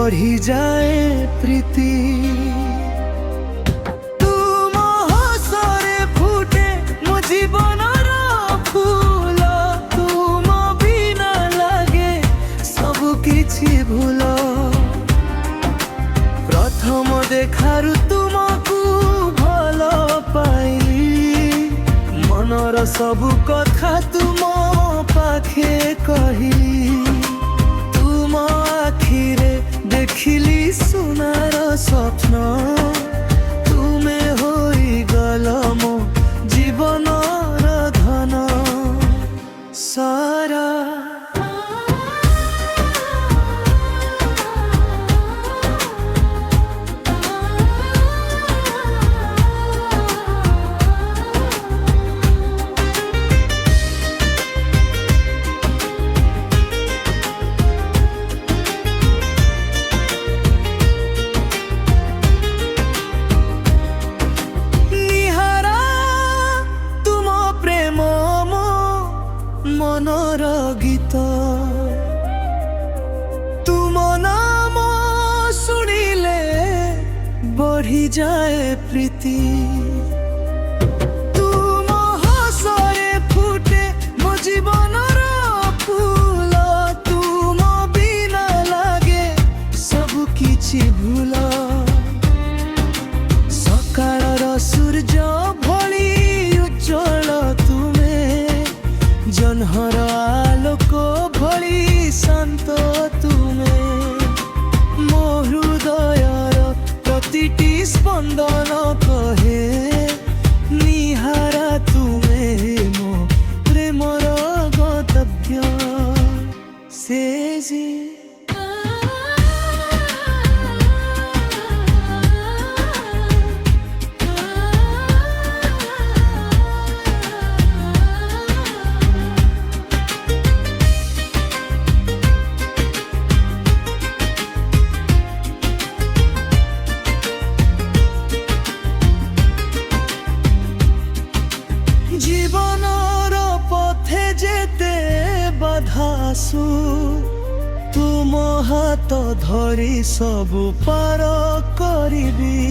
बढ़ी जाए प्रीति। तुम हसरे फुटे मो जीवनर फूल, तुम बिना लागे सब किछि भूल। प्रथम देखारु तुमको भल पाइली, मनर सबु कथा तुम पाखे कहिली। तुम आखिरे देखिली सुनार स्वप्न, तुमे होई गल मो जीवनर धन सारा। मनर गीत तुम नाम शुणिले बढ़ी जाए प्रीति। तुम हसरे फुटे मो जीवनर फूल, तुम बिना लागे सब किछि भूल। सकाळर सूर्य भली उज्जवल तुमे, जन्हर आलोक भली शांत तुमे। मो हृदयर प्रतिटी स्पंदन कहे निहारा तुमे मो प्रेमर गंतव्य से जी। जीवनर पथे जेते बाधासु, तुम हाथ धरी सबु पार करिबी।